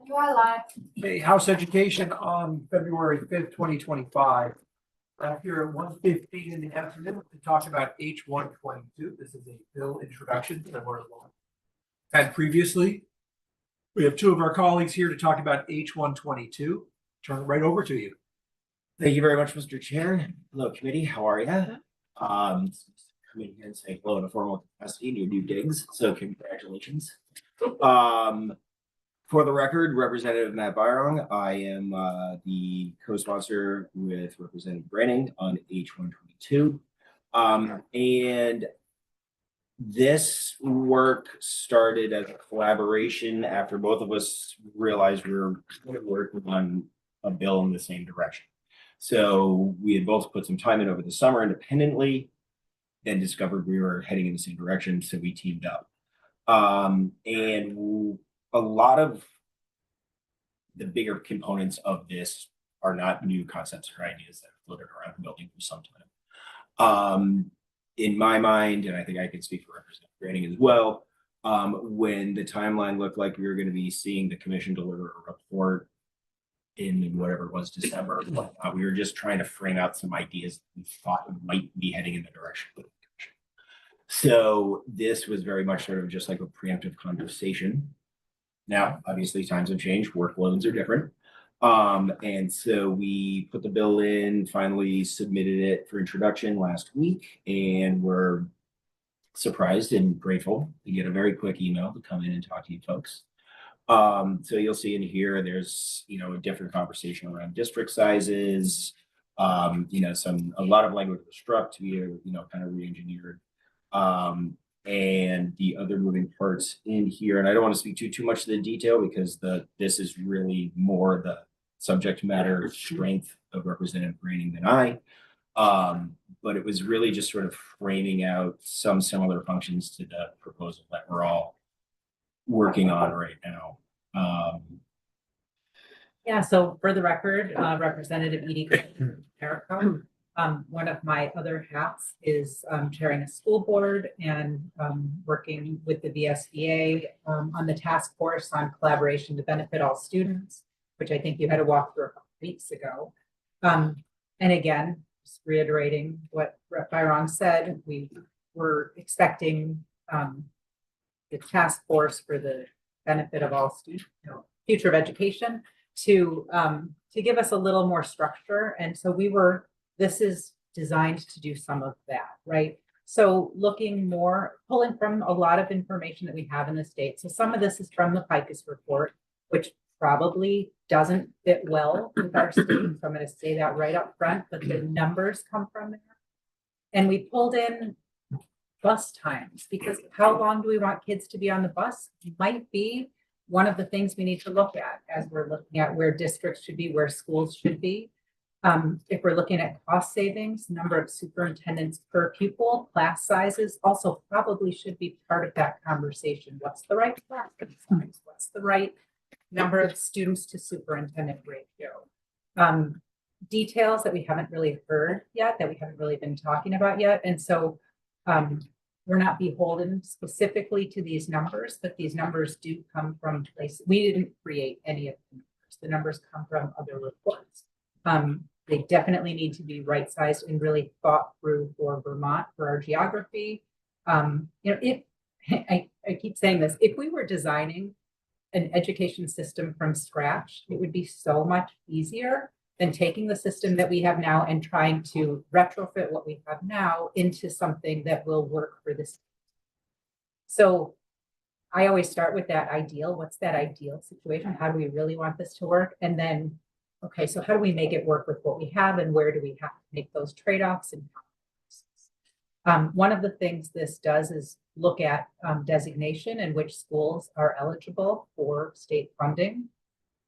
You are live. Okay, House Education on February 5th, 2025. Here at 1:15 in the afternoon to talk about H122. This is a bill introduction similar to what we've had previously. We have two of our colleagues here to talk about H122. Turn it right over to you. Thank you very much, Mr. Chair. Hello, committee. How are you? Come in here and say hello in a formal capacity in your new digs. So congratulations. For the record, Representative Matt Byrong, I am the co-sponsor with Representative Branning on H122. And this work started as a collaboration after both of us realized we were working on a bill in the same direction. So we had both put some time in over the summer independently, then discovered we were heading in the same direction, so we teamed up. And a lot of the bigger components of this are not new concepts or ideas that have floated around the building for some time. In my mind, and I think I can speak for Representative Branning as well, when the timeline looked like we were going to be seeing the commission deliver a report in whatever it was, December, we were just trying to frame out some ideas that we thought might be heading in the direction of the commission. So this was very much sort of just like a preemptive conversation. Now, obviously, times have changed, workloads are different. And so we put the bill in, finally submitted it for introduction last week, and we're surprised and grateful to get a very quick email to come in and talk to you folks. So you'll see in here, there's, a different conversation around district sizes, a lot of language was struck to be, kind of re-engineered. And the other moving parts in here, and I don't want to speak too much to the detail because this is really more the subject matter strength of Representative Branning than I. But it was really just sort of framing out some similar functions to the proposal that we're all working on right now. Yeah, so for the record, Representative Edie Perico, one of my other hats is chairing a school board and working with the VSBA on the task force on collaboration to benefit all students, which I think you had a walk through a couple weeks ago. And again, just reiterating what Rep. Byrong said, we were expecting the task force for the benefit of all students, future of education, to give us a little more structure. And so this is designed to do some of that, right? So pulling from a lot of information that we have in the state. So some of this is from the PICUS report, which probably doesn't fit well with our state. So I'm going to say that right up front, but the numbers come from there. And we pulled in bus times, because how long do we want kids to be on the bus might be one of the things we need to look at as we're looking at where districts should be, where schools should be. If we're looking at cost savings, number of superintendents per pupil, class sizes also probably should be part of that conversation. What's the right class size? What's the right number of students to superintendent ratio? Details that we haven't really heard yet, that we haven't really been talking about yet. And so we're not beholden specifically to these numbers, but these numbers do come from places. We didn't create any of the numbers. The numbers come from other reports. They definitely need to be right-sized and really thought through for Vermont, for our geography. If I keep saying this, if we were designing an education system from scratch, it would be so much easier than taking the system that we have now and trying to retrofit what we have now into something that will work for this. So I always start with that ideal. What's that ideal situation? How do we really want this to work? And then, okay, so how do we make it work with what we have, and where do we have to make those trade-offs? And one of the things this does is look at designation and which schools are eligible for state funding.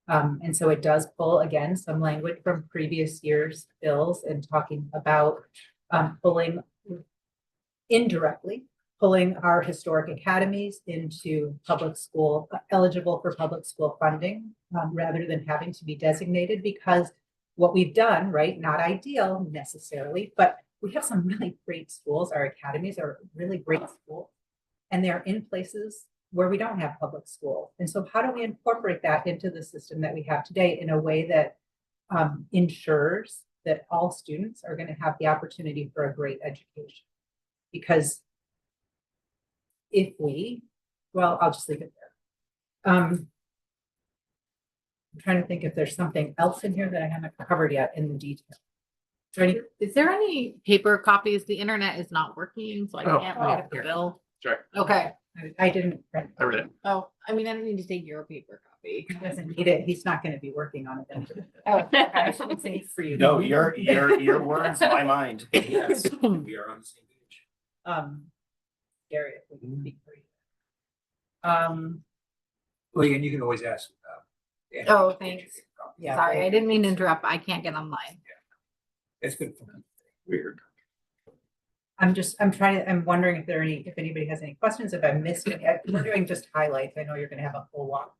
And so it does pull, again, some language from previous year's bills and talking about indirectly pulling our historic academies into public school, eligible for public school funding, rather than having to be designated, because what we've done, right, not ideal necessarily, but we have some really great schools. Our academies are really great schools, and they're in places where we don't have public school. And so how do we incorporate that into the system that we have today in a way that ensures that all students are going to have the opportunity for a great education? Because I'll just leave it there. I'm trying to think if there's something else in here that I haven't covered yet in the detail. Is there any paper copies? The internet is not working, so I can't look at the here. bill. Sure. Okay. I didn't print. I read it. Oh, I mean, I don't need to take your paper copy. He doesn't need it. He's not going to be working on it. Oh, I shouldn't say for you. No, your words, my mind. Yes, we are on the same page. Gary, if we can speak for you. Well, and you can always ask. Andy. Oh, thanks. Yeah. Sorry, I didn't mean to interrupt, but I can't get online. It's good for me. Weird. I'm wondering if anybody has any questions, if I missed it. We're doing just highlights. I know you're gonna have a whole lot.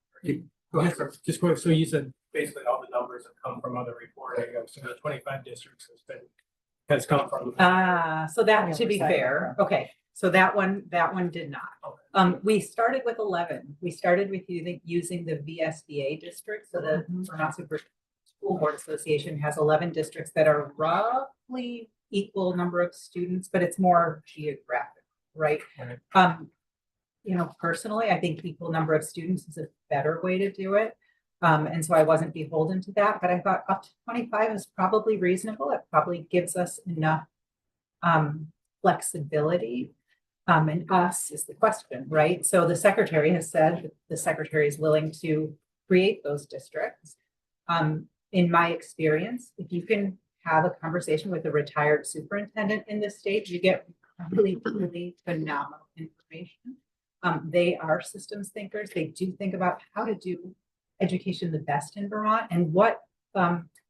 Go ahead. Just quick, so you said basically all the numbers have come from other reporting, so the 25 districts has come from. So that, to be fair, okay, so that one did not. We started with 11. We started with using the VSBA district, so the Vermont Super School Board Association has 11 districts that are roughly equal number of students, but it's more geographic, right? Personally, I think equal number of students is a better way to do it. And so I wasn't beholden to that, but I thought up to 25 is probably reasonable. It probably gives us enough flexibility. And us is the question, right? So the secretary has said that the secretary is willing to create those districts. In my experience, if you can have a conversation with a retired superintendent in the state, you get really, really phenomenal information. They are systems thinkers. They do think about how to do education the best in Vermont and where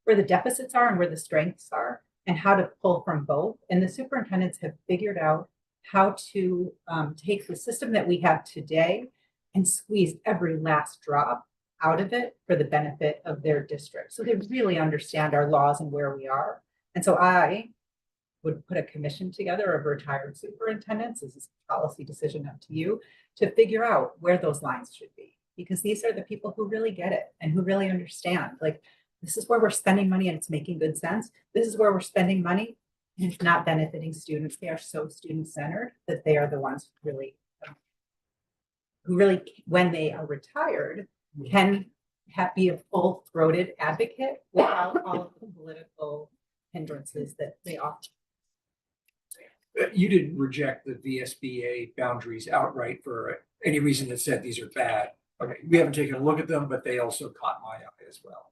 the deficits are and where the strengths are and how to pull from both. And the superintendents have figured out how to take the system that we have today and squeeze every last drop out of it for the benefit of their district. So they really understand our laws and where we are. And so I would put a commission together of retired superintendents, this is a policy decision up to you, to figure out where those lines should be. Because these are the people who really get it and who really understand. Like, this is where we're spending money and it's making good sense. This is where we're spending money and it's not benefiting students. They are so student-centered that they are the ones who really, when they are retired, can be a full-throated advocate without all of the political hindrances that they often. You didn't reject the VSBA boundaries outright for any reason that said these are bad. Okay, we haven't taken a look at them, but they also caught my eye as well.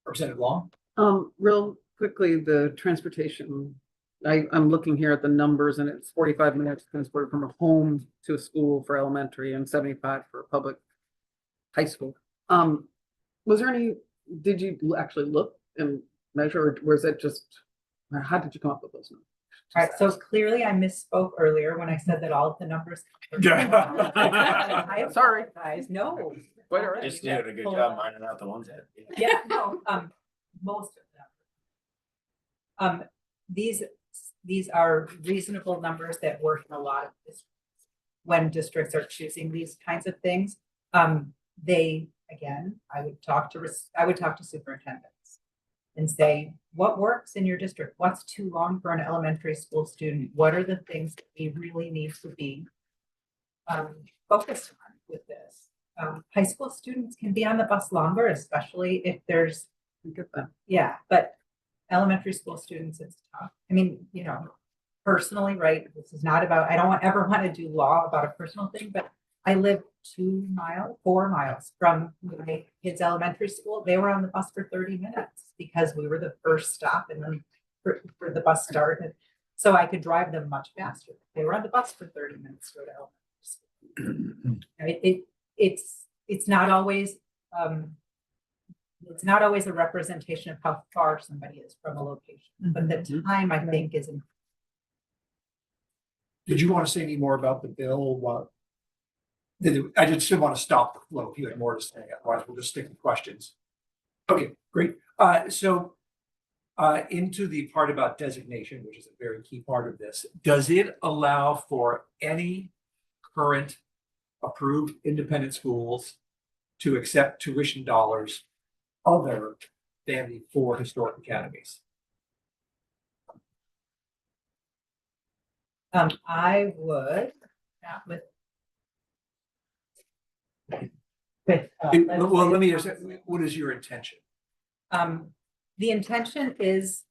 Representative Long? Real quickly, the transportation, I'm looking here at the numbers and it's 45 minutes transported from a home to a school for elementary and 75 for public high school. Did you actually look and measure, or was it just, how did you come up with those numbers? All right, so clearly I misspoke earlier when I said that all of the numbers. Sorry. Guys, no. Quite all right. Just did a good job mining out the ones that. Yeah, no, most of them. These are reasonable numbers that work in a lot of districts. When districts are choosing these kinds of things, I would talk to superintendents and say, what works in your district? What's too long for an elementary school student? What are the things that we really need to be focused on with this? High school students can be on the bus longer, especially if there's, but elementary school students, it's tough. I mean, personally, right, this is not about, I don't ever want to do law about a personal thing, but I live 4 miles from my kids' elementary school. They were on the bus for 30 minutes because we were the first stop and then for the bus started. So I could drive them much faster. They were on the bus for 30 minutes to go to elementary school. It's not always a representation of how far somebody is from a location, but the time I think is important. Did you want to say any more about the bill? I just still want to stop the flow if you had more to say, otherwise we'll just stick to questions. Okay, great. So into the part about designation, which is a very key part of this, does it allow for any current approve independent schools to accept tuition dollars other than the 4 historic academies. I would, with. Well, let me ask, what is your intention? The intention is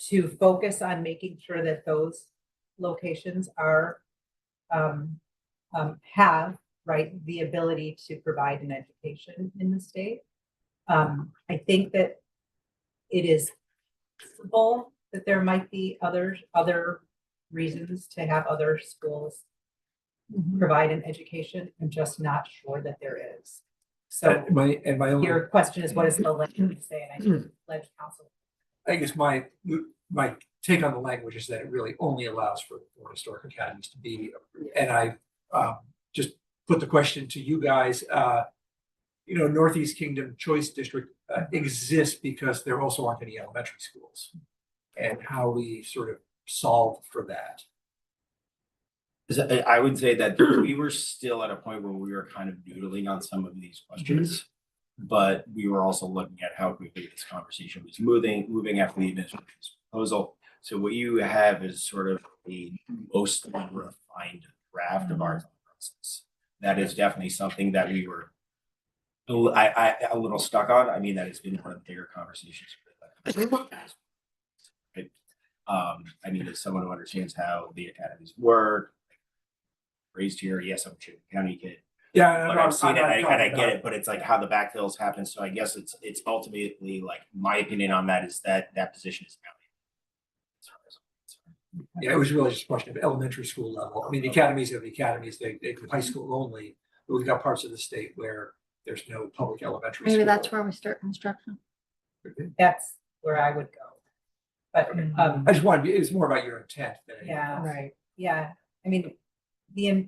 to focus on making sure that those locations are, have, right, the ability to provide an education in the state. I think that it is possible that there might be other reasons to have other schools provide an education. I'm just not sure that there is. So My only, your question is, what does the legislature say? And I think ledge council. I guess my take on the language is that it really only allows for 4 historic academies to be, and I just put the question to you guys. Northeast Kingdom Choice District exists because there also aren't any elementary schools, and how we sort of solve for that. I would say that we were still at a point where we were kind of noodling on some of these questions, but we were also looking at how quickly this conversation was moving after the administration's proposal. So what you have is sort of a mostly refined draft of our process. That is definitely something that we were a little stuck on. I mean, that has been one of the bigger conversations. Right? I mean, as someone who understands how the academies work, raised here, yes, I'm a Chittenden County kid. Yeah, But I've seen it and I get it, but it's like how the backfills happen. So I guess it's ultimately like my opinion on that is that position is now. Yeah, it was really just a question of elementary school level. I mean, the academies are the academies, they do high school only, but we've got parts of the state where there's no public elementary school. Maybe that's where we start construction. That's where I would go. But, I just wanted, it's more about your intent than anything yeah, else. right, yeah. I mean, the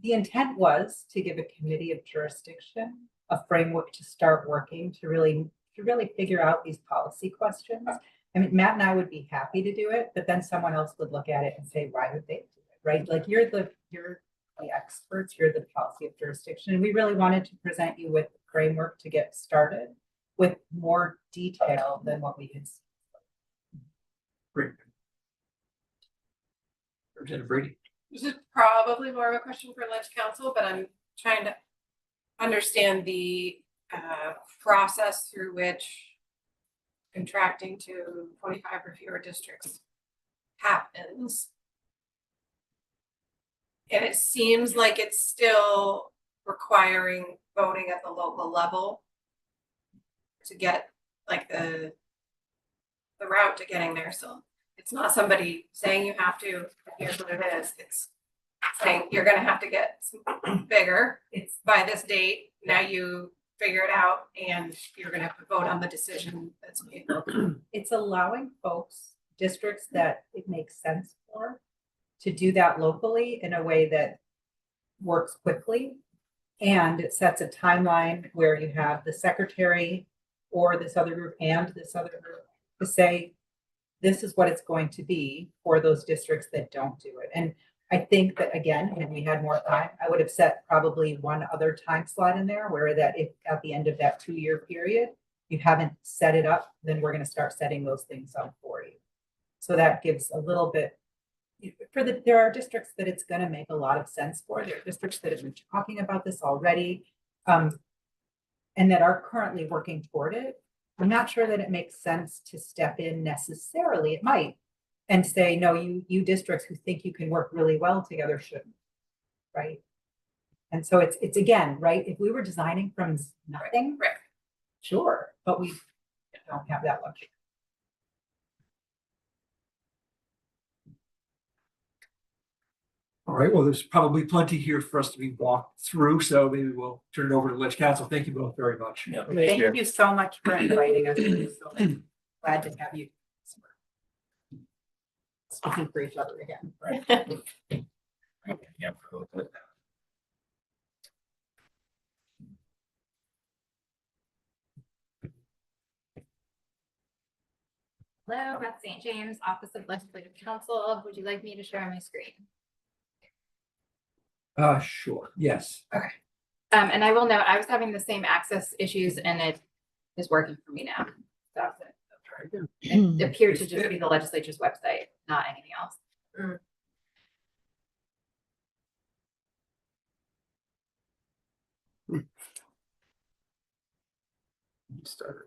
intent was to give a committee of jurisdiction a framework to start working to really figure out these policy questions. I mean, Matt and I would be happy to do it, but then someone else would look at it and say, why would they do it, right? Like you're the experts, you're the policy of jurisdiction. And we really wanted to present you with a framework to get started with more detail than what we had seen. Great. Representative Brady. This is probably more of a question for ledge council, but I'm trying to understand the process through which contracting to 25 or fewer districts happens. And it seems like it's still requiring voting at the local level to get like the route to getting there. So it's not somebody saying you have to, here's what it is. It's saying you're gonna have to get bigger. It's by this date. Now you figure it out and you're gonna have to vote on the decision that's made. It's allowing districts that it makes sense for, to do that locally in a way that works quickly. And it sets a timeline where you have the secretary or this other group and this other group to say, this is what it's going to be for those districts that don't do it. And I think that, again, if we had more time, I would have set probably one other time slot in there where that if at the end of that 2-year period, you haven't set it up, then we're going to start setting those things up for you. So that gives a little bit there are districts that it's going to make a lot of sense for. There are districts that have been talking about this already and that are currently working toward it. I'm not sure that it makes sense to step in necessarily. It might and say, no, you districts who think you can work really well together shouldn't, right? And so it's again, right? If we were designing from nothing, Right. Sure, but we don't have that luxury. All right, well, there's probably plenty here for us to be walked through, so maybe we'll turn it over to Ledge Council. Thank you both very much. Yeah. Thank you so much for inviting us. I'm so glad to have you. Speaking for each other again. Yeah. Hello, Beth St. James, Office of Legislative Counsel. Would you like me to share my screen? Sure, yes. And I will note, I was having the same access issues and it is working for me now. That's it. It appeared to just be the legislature's website, not anything else. Started.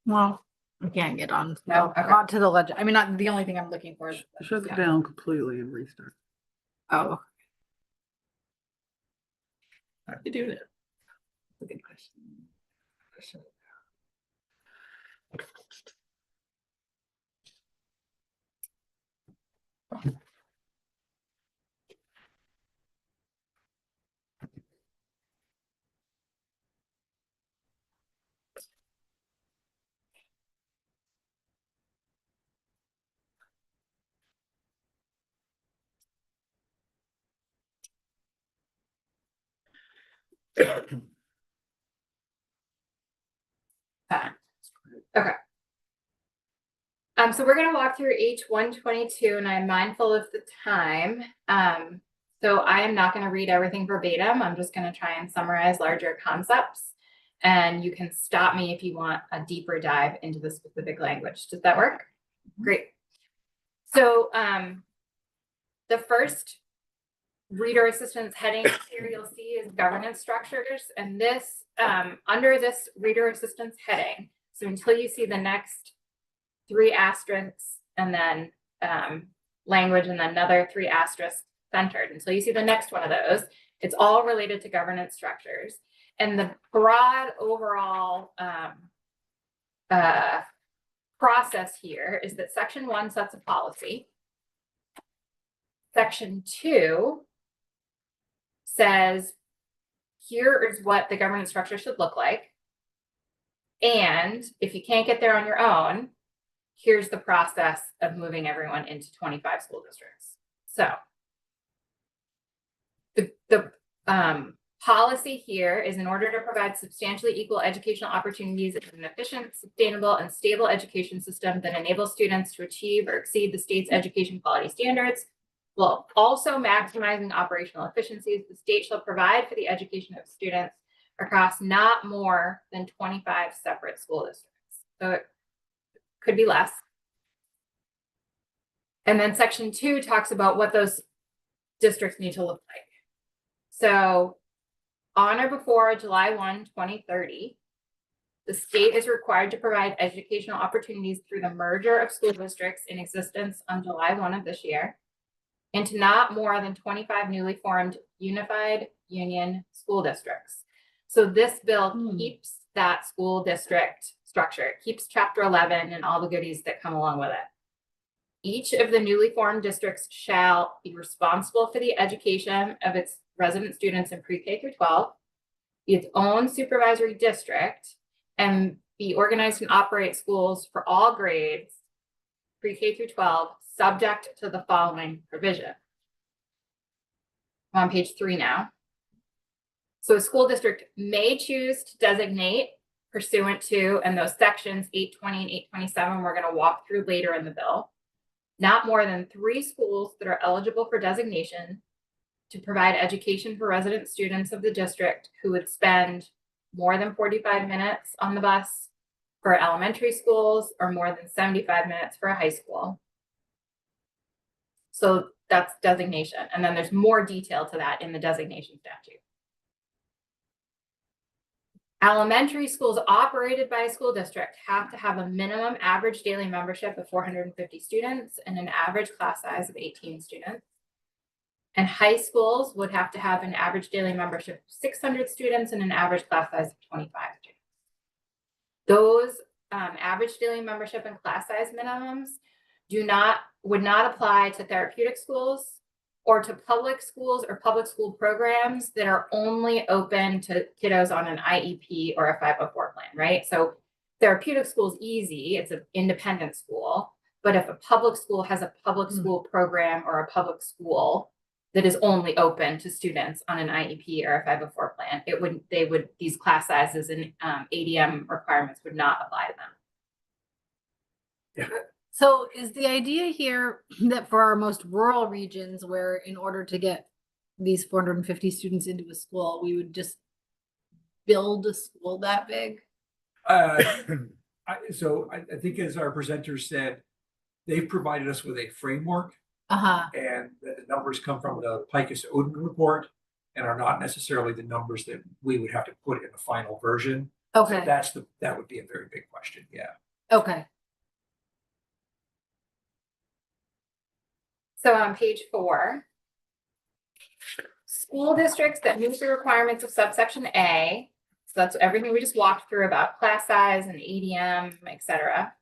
Well, I can't get on. No? Okay. Not to the legend. I mean, not the only thing I'm looking for is. Shut it down completely and restart. Oh. How do you do it? That's a good question. So we're gonna walk through H 122 and I'm mindful of the time. So I am not gonna read everything verbatim. I'm just gonna try and summarize larger concepts. And you can stop me if you want a deeper dive into the specific language. Does that work? Great. So the first reader assistance heading here you'll see is governance structures. And this, under this reader assistance heading, so until you see the next 3 asterisks and then language and then another 3 asterisks centered. Until you see the next one of those, it's all related to governance structures. And the broad overall process here is that section 1 sets a policy. Section 2 says, here is what the governance structure should look like. And if you can't get there on your own, here's the process of moving everyone into 25 school districts. So the policy here is in order to provide substantially equal educational opportunities in an efficient, sustainable, and stable education system that enables students to achieve or exceed the state's education quality standards, while also maximizing operational efficiencies, the state shall provide for the education of students across not more than 25 separate school districts. So it could be less. And then section 2 talks about what those districts need to look like. So on or before July 1, 2030, the state is required to provide educational opportunities through the merger of school districts in existence on July 1 of this year, into not more than 25 newly formed unified union school districts. So this bill keeps that school district structure. It keeps Chapter 11 and all the goodies that come along with it. Each of the newly formed districts shall be responsible for the education of its resident students in pre-K through 12, be its own supervisory district, and be organized and operate schools for all grades, pre-K through 12, subject to the following provision. I'm on page 3 now. So a school district may choose to designate pursuant to, and those sections 820 and 827 we're going to walk through later in the bill, not more than 3 schools that are eligible for designation to provide education for resident students of the district who would spend more than 45 minutes on the bus for elementary schools or more than 75 minutes for a high school. So that's designation. And then there's more detail to that in the designation statute. Elementary schools operated by a school district have to have a minimum average daily membership of 450 students and an average class size of 18 students. And high schools would have to have an average daily membership of 600 students and an average class size of 25 students. Those average daily membership and class size minimums would not apply to therapeutic schools or to public schools or public school programs that are only open to kiddos on an IEP or a 504 plan, right? So therapeutic school is easy, it's an independent school, but if a public school has a public school program or a public school that is only open to students on an IEP or a 504 plan, these class sizes and ADM requirements would not apply to them. Yeah. So is the idea here that for our most rural regions where in order to get these 450 students into a school, we would just build a school that big? I think as our presenter said, they've provided us with a framework, Uh-huh. and the numbers come from the Picus Odin report and are not necessarily the numbers that we would have to put in the final version. So Okay, that would be a very big question, yeah. okay. So on page 4, school districts that meet the requirements of subsection A, so that's everything we just walked through about class size and ADM, et cetera,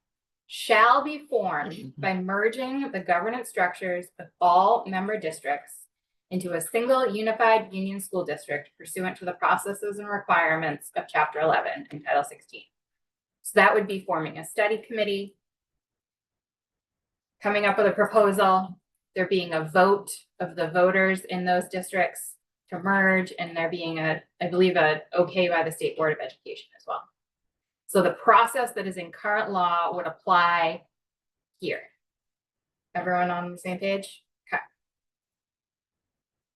shall be formed by merging the governance structures of all member districts into a single unified union school district pursuant to the processes and requirements of Chapter 11 and Title 16. So that would be forming a study committee, coming up with a proposal, there being a vote of the voters in those districts to merge, and there being I believe, a okay by the State Board of Education as well. So the process that is in current law would apply here. Everyone on the same page? Okay.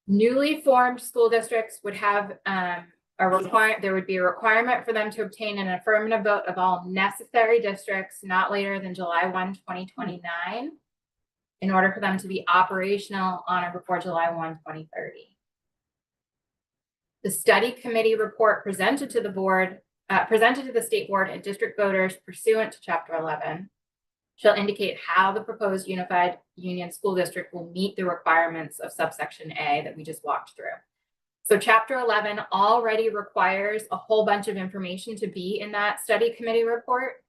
Newly formed school districts would have there would be a requirement for them to obtain an affirmative vote of all necessary districts not later than July 1, 2029, in order for them to be operational on or before July 1, 2030. The study committee report presented to the board, presented to the state board and district voters pursuant to Chapter 11 shall indicate how the proposed unified union school district will meet the requirements of subsection A that we just walked through. So Chapter 11 already requires a whole bunch of information to be in that study committee report.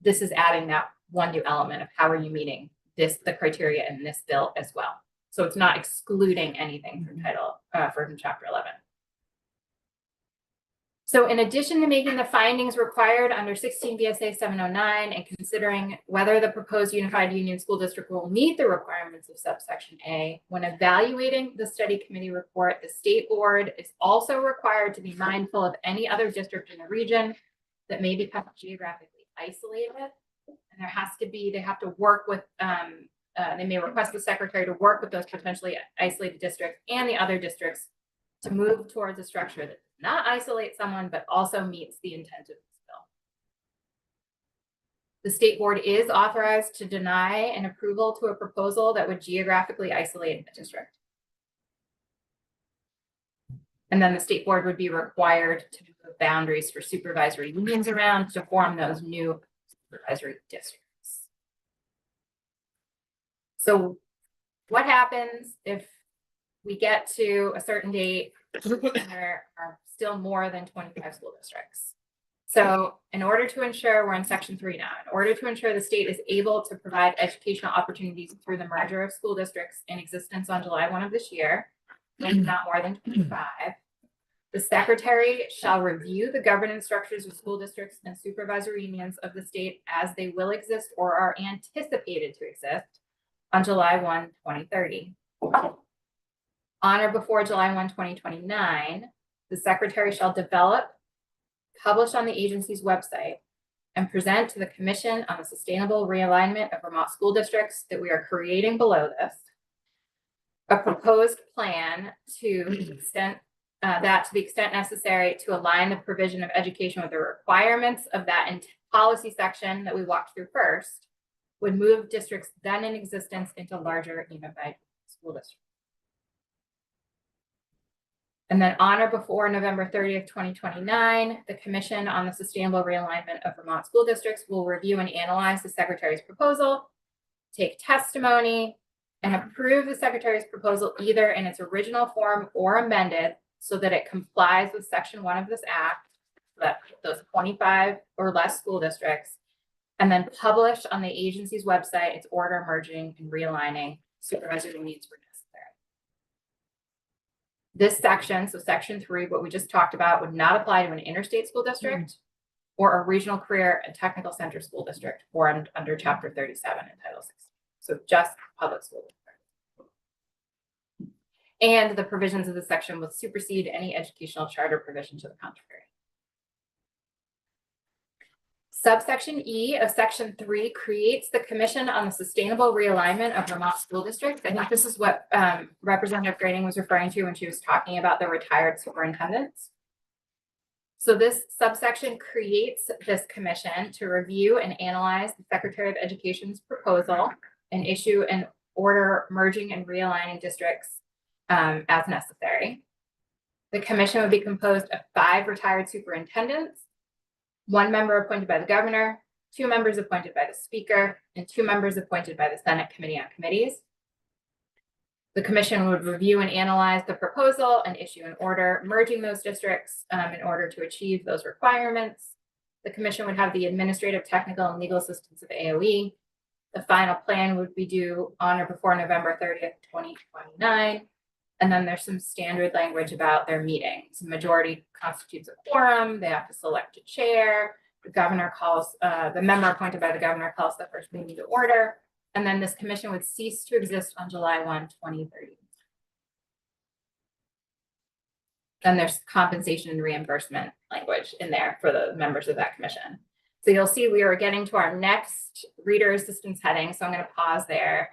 This is adding that one new element of how are you meeting the criteria in this bill as well. So it's not excluding anything from from Chapter 11. So in addition to making the findings required under 16 VSA 709 and considering whether the proposed unified union school district will meet the requirements of subsection A, when evaluating the study committee report, the state board is also required to be mindful of any other district in the region that may become geographically isolated. And there has to be, they have to work with, they may request the secretary to work with those potentially isolated districts and the other districts to move towards a structure that does not isolate someone, but also meets the intent of this bill. The state board is authorized to deny an approval to a proposal that would geographically isolate a district. And then the state board would be required to move boundaries for supervisory unions around to form those new supervisory districts. So what happens if we get to a certain date and there are still more than 25 school districts? So in order to ensure, we're in section 3 now, in order to ensure the state is able to provide educational opportunities through the merger of school districts in existence on July 1 of this year, and not more than 25, the secretary shall review the governance structures of school districts and supervisory unions of the state as they will exist or are anticipated to exist on July 1, 2030. On or before July 1, 2029, the secretary shall develop, publish on the agency's website, and present to the Commission on the Sustainable Realignment of Vermont School Districts that we are creating below this, a proposed plan to the extent necessary to align the provision of education with the requirements of that policy section that we walked through first, would move districts then in existence into larger unified school districts. And then on or before November 30th, 2029, the Commission on the Sustainable Realignment of Vermont School Districts will review and analyze the Secretary's proposal, take testimony, and approve the Secretary's proposal either in its original form or amended so that it complies with Section 1 of this Act, that those 25 or less school districts, and then publish on the agency's website its order merging and realigning supervisory needs where necessary. This section, so section 3, what we just talked about, would not apply to an interstate school district or a regional career and technical center school district or under Chapter 37 in Title 16. So just public school districts. And the provisions of the section will supersede any educational charter provision to the contrary. Subsection E of section 3 creates the Commission on the Sustainable Realignment of Vermont School Districts. I think this is what Representative Grading was referring to when she was talking about the retired superintendents. So this subsection creates this commission to review and analyze the Secretary of Education's proposal and issue an order merging and realigning districts as necessary. The commission would be composed of 5 retired superintendents, 1 member appointed by the governor, 2 members appointed by the speaker, and 2 members appointed by the Senate Committee on Committees. The commission would review and analyze the proposal and issue an order merging those districts in order to achieve those requirements. The commission would have the administrative, technical, and legal assistance of AOE. The final plan would be due on or before November 30th, 2029. And then there's some standard language about their meetings. The majority constitutes a quorum. They have to select a chair. The governor calls, the member appointed by the governor calls the first meeting to order. And then this commission would cease to exist on July 1, 2030. And there's compensation and reimbursement language in there for the members of that commission. So you'll see we are getting to our next reader assistance heading. So I'm going to pause there.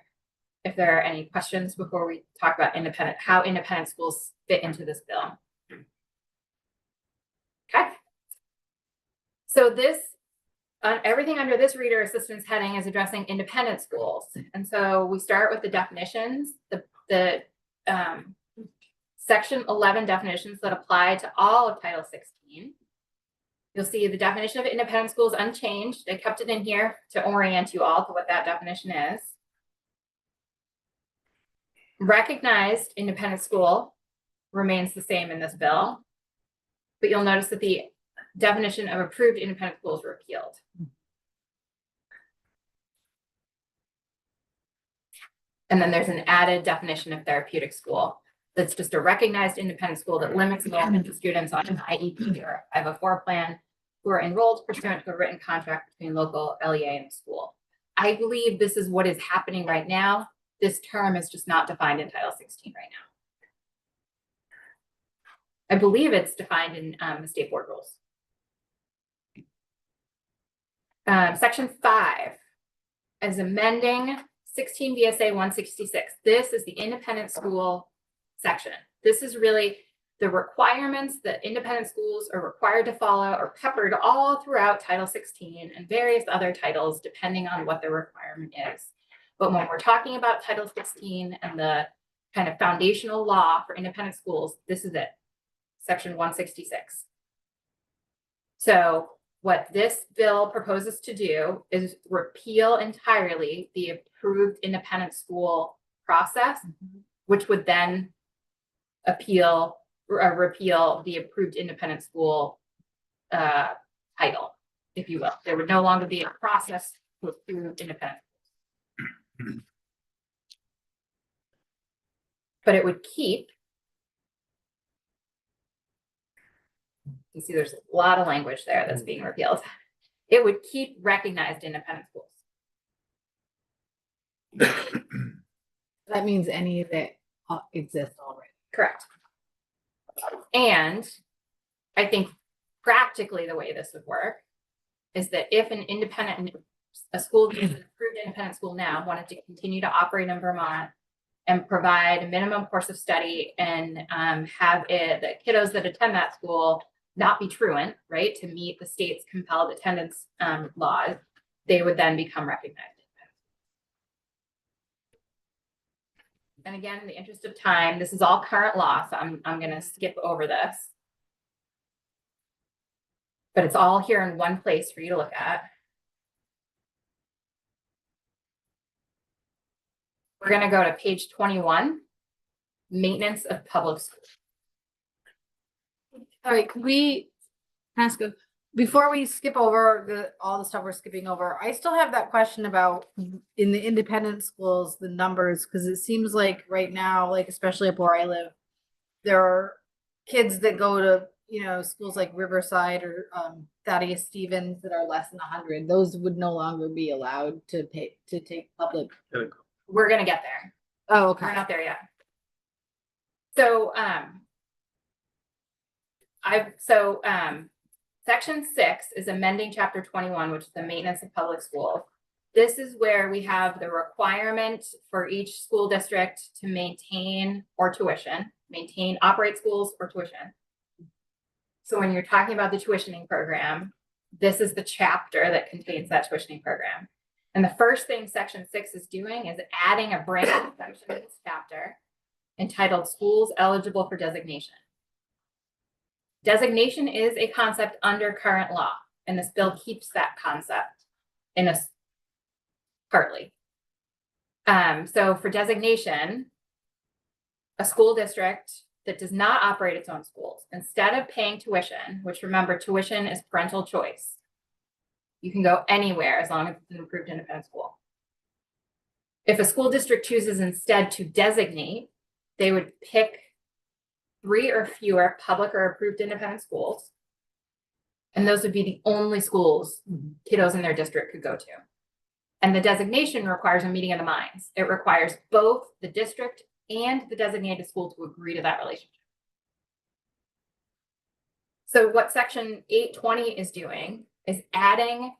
If there are any questions before we talk about how independent schools fit into this bill. Okay. So this, everything under this reader assistance heading is addressing independent schools. And so we start with the definitions, the section 11 definitions that apply to all of Title 16. You'll see the definition of independent schools unchanged. I kept it in here to orient you all to what that definition is. Recognized independent school remains the same in this bill, but you'll notice that the definition of approved independent schools repealed. And then there's an added definition of therapeutic school. That's just a recognized independent school that limits enrollment of students on an IEP or 504 plan who are enrolled pursuant to a written contract between local LEA and the school. I believe this is what is happening right now. This term is just not defined in Title 16 right now. I believe it's defined in the state board rules. Section 5 is amending 16 VSA 166. This is the independent school section. This is really the requirements that independent schools are required to follow are peppered all throughout Title 16 and various other titles, depending on what the requirement is. But when we're talking about Title 16 and the kind of foundational law for independent schools, this is it, Section 166. So what this bill proposes to do is repeal entirely the approved independent school process, which would then repeal the approved independent school title, if you will. There would no longer be a process to approve independent. But it would keep, you see there's a lot of language there that's being repealed. It would keep recognized independent schools. That means any that exist already. Correct. And I think practically the way this would work is that if a school that is an approved independent school now wanted to continue to operate in Vermont and provide a minimum course of study and have the kiddos that attend that school not be truant, right, to meet the state's compelled attendance laws, they would then become recognized. And again, in the interest of time, this is all current law, so I'm going to skip over this. But it's all here in one place for you to look at. We're going to go to page 21, maintenance of public schools. All right, could we ask, before we skip over all the stuff we're skipping over, I still have that question about in the independent schools, the numbers, because it seems like right now, like especially up where I live, there are kids that go to, schools like Riverside or Thaddeus Stevens that are less than 100. Those would no longer be allowed to take public. We're going to get there. Oh, okay. We're not there yet. So, Section 6 is amending chapter 21, which is the maintenance of public schools. This is where we have the requirement for each school district to maintain operate schools or tuition. So when you're talking about the tuitioning program, this is the chapter that contains that tuitioning program. And the first thing section 6 is doing is adding a brand new section to this chapter entitled Schools Eligible for Designation. Designation is a concept under current law, and this bill keeps that concept in a partly. So for designation, a school district that does not operate its own schools, instead of paying tuition, which remember, tuition is parental choice. You can go anywhere as long as it's an approved independent school. If a school district chooses instead to designate, they would pick 3 or fewer public or approved independent schools. And those would be the only schools kiddos in their district could go to. And the designation requires a meeting of the minds. It requires both the district and the designated school to agree to that relationship. So what section 820 is doing is adding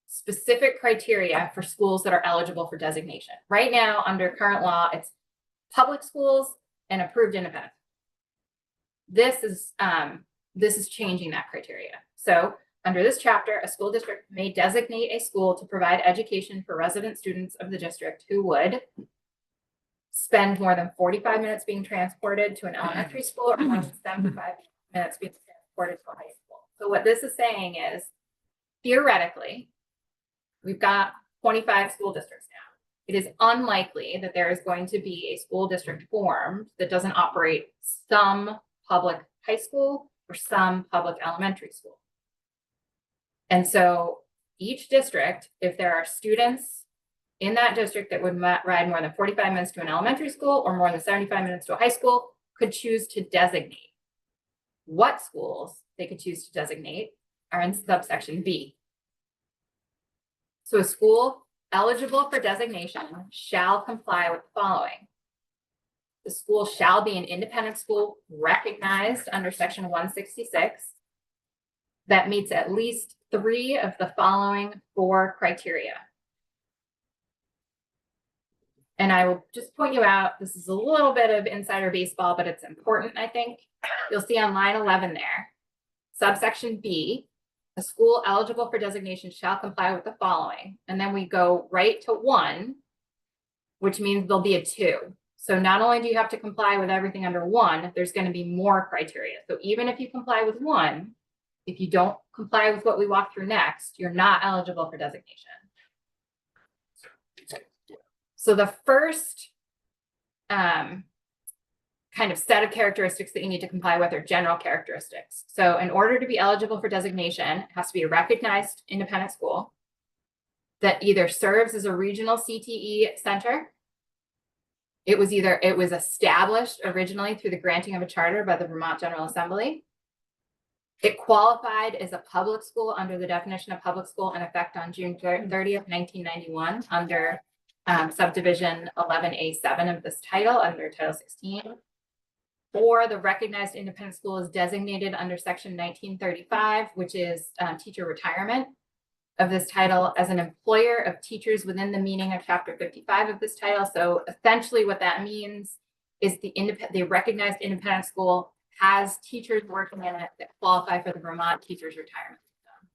specific criteria for schools that are eligible for designation. Right now, under current law, it's public schools and approved independent. This is changing that criteria. So under this chapter, a school district may designate a school to provide education for resident students of the district who would spend more than 45 minutes being transported to an elementary school or more than 75 minutes being transported to a high school. So what this is saying is, theoretically, we've got 25 school districts now. It is unlikely that there is going to be a school district formed that doesn't operate some public high school or some public elementary school. And so each district, if there are students in that district that would ride more than 45 minutes to an elementary school or more than 75 minutes to a high school, could choose to designate. What schools they could choose to designate are in subsection B. So a school eligible for designation shall comply with the following. The school shall be an independent school recognized under section 166 that meets at least 3 of the following 4 criteria. And I will just point you out, this is a little bit of insider baseball, but it's important, I think. You'll see on line 11 there, subsection B, a school eligible for designation shall comply with the following. And then we go right to 1, which means there'll be a 2. So not only do you have to comply with everything under 1, there's going to be more criteria. So even if you comply with 1, if you don't comply with what we walk through next, you're not eligible for designation. So the first kind of set of characteristics that you need to comply with are general characteristics. So in order to be eligible for designation, it has to be a recognized independent school that either serves as a regional CTE center. It was established originally through the granting of a charter by the Vermont General Assembly. It qualified as a public school under the definition of public school in effect on June 30th, 1991 under subdivision 11A7 of this title under Title 16. Or the recognized independent school is designated under section 1935, which is teacher retirement of this title as an employer of teachers within the meaning of chapter 55 of this title. So essentially what that means is the recognized independent school has teachers working in it that qualify for the Vermont Teachers Retirement System,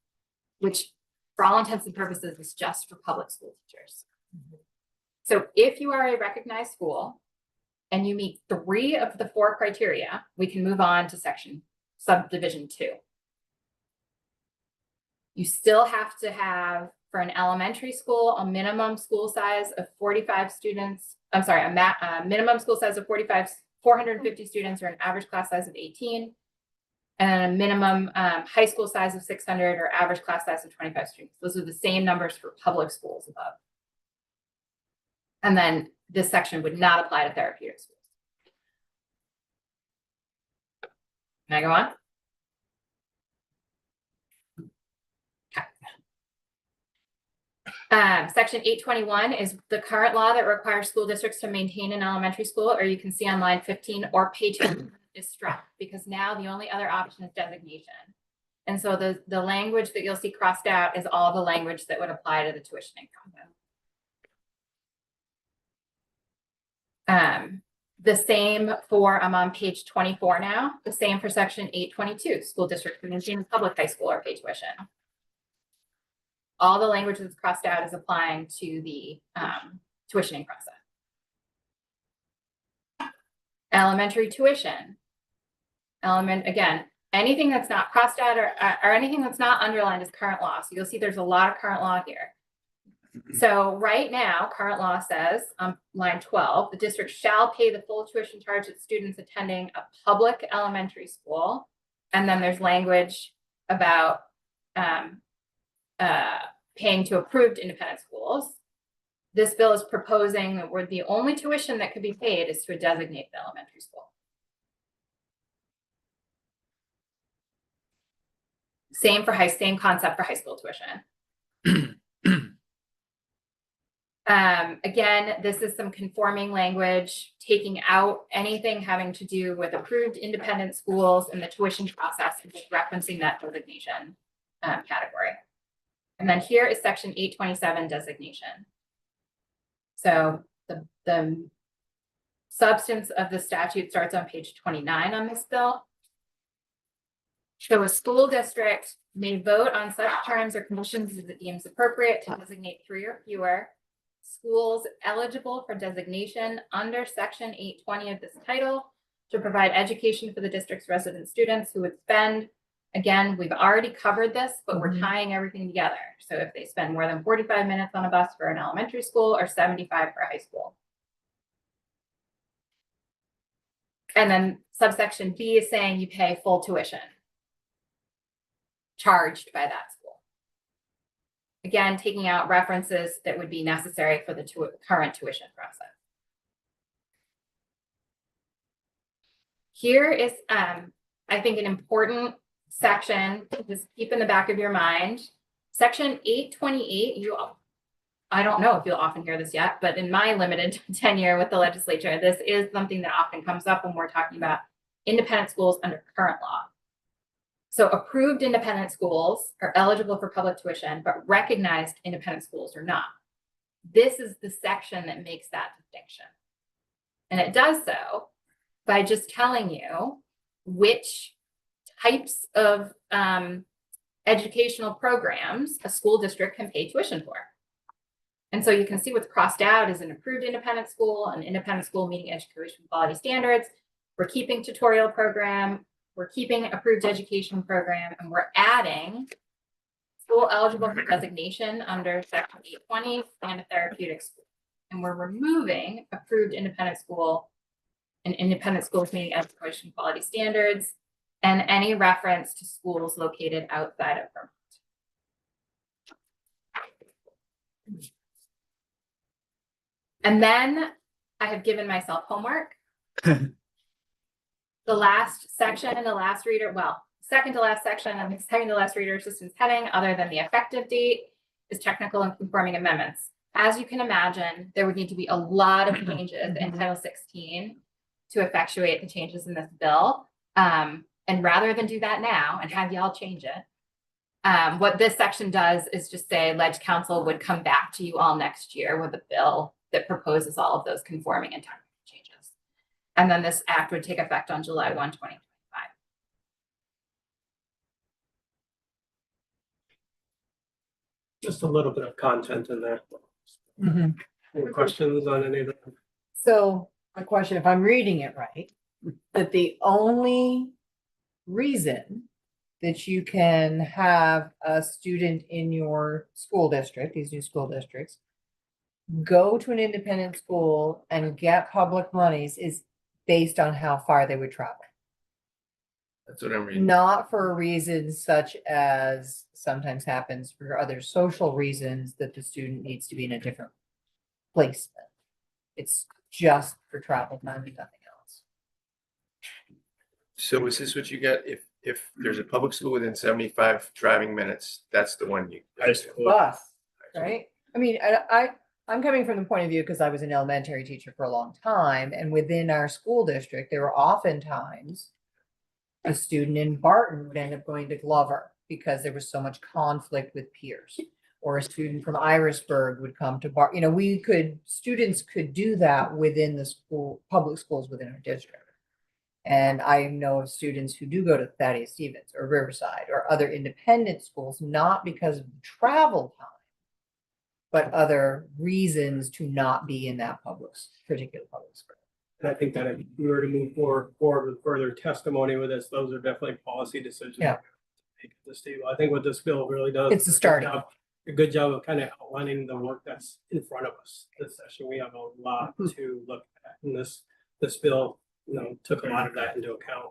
which for all intents and purposes is just for public school teachers. So if you are a recognized school and you meet 3 of the 4 criteria, we can move on to subdivision 2. You still have to have, for an elementary school, a minimum school size of 45 students. I'm sorry, a minimum school size of 450 students or an average class size of 18. And a minimum high school size of 600 or average class size of 25 students. Those are the same numbers for public schools above. And then this section would not apply to therapeutic schools. Can I go on? Okay. Section 821 is the current law that requires school districts to maintain an elementary school, or you can see on line 15 or page 2 is struck because now the only other option is designation. And so the language that you'll see crossed out is all the language that would apply to the tuition income. The same for, I'm on page 24 now, the same for section 822, school district community public high school or pay tuition. All the language that's crossed out is applying to the tuitioning process. Elementary tuition. Again, anything that's not crossed out or anything that's not underlined is current law. So you'll see there's a lot of current law here. So right now, current law says on line 12, the district shall pay the full tuition charge of students attending a public elementary school. And then there's language about paying to approved independent schools. This bill is proposing that where the only tuition that could be paid is to a designated elementary school. Same concept for high school tuition. Again, this is some conforming language, taking out anything having to do with approved independent schools and the tuition process, and just referencing that designation category. And then here is section 827 designation. So the substance of the statute starts on page 29 on this bill. So a school district may vote on such terms or conditions as it deems appropriate to designate 3 or fewer schools eligible for designation under section 820 of this title to provide education for the district's resident students who would spend, again, we've already covered this, but we're tying everything together. So if they spend more than 45 minutes on a bus for an elementary school or 75 for high school. And then subsection B is saying you pay full tuition charged by that school. Again, taking out references that would be necessary for the current tuition process. Here is, I think, an important section to just keep in the back of your mind. Section 828, I don't know if you'll often hear this yet, but in my limited tenure with the legislature, this is something that often comes up when we're talking about independent schools under current law. So approved independent schools are eligible for public tuition, but recognized independent schools are not. This is the section that makes that distinction. And it does so by just telling you which types of educational programs a school district can pay tuition for. And so you can see what's crossed out is an approved independent school, an independent school meeting education quality standards. We're keeping tutorial program, we're keeping approved education program, and we're adding school eligible for designation under section 820 and a therapeutic school. And we're removing approved independent school and independent schools meeting education quality standards and any reference to schools located outside of Vermont. And then I have given myself homework. The last section and the last reader, well, second to last section and the second to last reader assistance heading, other than the effective date, is technical and conforming amendments. As you can imagine, there would need to be a lot of changes in Title 16 to effectuate the changes in this bill. And rather than do that now and have y'all change it, what this section does is just say Ledge Council would come back to you all next year with a bill that proposes all of those conforming and technical changes. And then this act would take effect on July 1, 2025. Just a little bit of content in there. Any questions on any of that? So my question, if I'm reading it right, that the only reason that you can have a student in your school district, these new school districts, go to an independent school and get public monies is based on how far they would travel. That's what I'm reading. Not for reasons such as sometimes happens for other social reasons that the student needs to be in a different placement. It's just for travel time and nothing else. So is this what you get if there's a public school within 75 driving minutes? That's the one you. High school. Bus, right? I mean, I'm coming from the point of view because I was an elementary teacher for a long time, and within our school district, there were often times a student in Barton would end up going to Glover because there was so much conflict with peers. Or a student from Irisburg would come to students could do that within the school, public schools within our district. And I know of students who do go to Thaddeus Stevens or Riverside or other independent schools, not because of the travel time, but other reasons to not be in that particular public school. And I think that if we were to move forward with further testimony with this, those are definitely policy decisions. Yeah. to make at this table. I think what this bill really does. It's a is starting. a good job of kind of outlining the work that's in front of us this session. We have a lot to look at, and this bill, took a lot of that into account.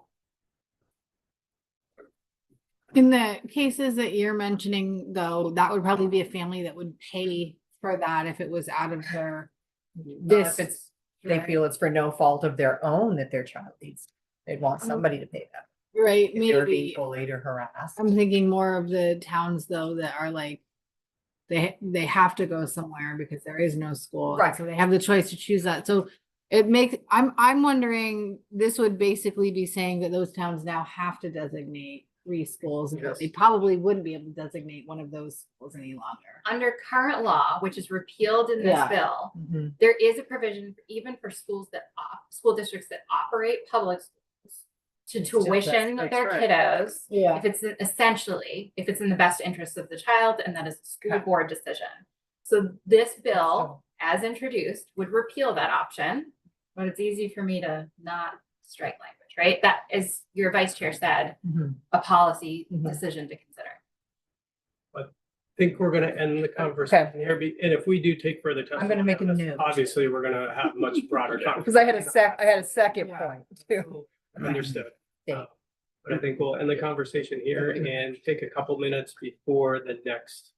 In the cases that you're mentioning, though, that would probably be a family that would pay for that if it was out of their. If they feel it's for no fault of their own that their child needs, they'd want somebody to pay that. Right, If they're being maybe. bullied or harassed. I'm thinking more of the towns though that are like, they have to go somewhere because there is no school. Right. So they have the choice to choose that. So it makes, I'm wondering, this would basically be saying that those towns now have to designate 3 schools. And Yes. they probably wouldn't be able to designate one of those schools any longer. Under current law, which is repealed in this Yeah. bill, Mhm. there is a provision even for schools that school districts that operate public schools to tuition That's their right. kiddos. Yeah. If it's essentially, if it's in the best interest of the child, and that is a school board decision. So this bill, as introduced, would repeal that option, but it's easy for me to not strike language, right? That is, your vice chair said, Mhm. a policy Mhm. decision to consider. I think we're gonna end the conversation here, and if we do take further testimony. I'm gonna make a on this, note. Obviously, we're gonna have much broader conversation. Because I had a second Yeah. point too. Understood. Yeah. But I think we'll end the conversation here and take a couple minutes before the next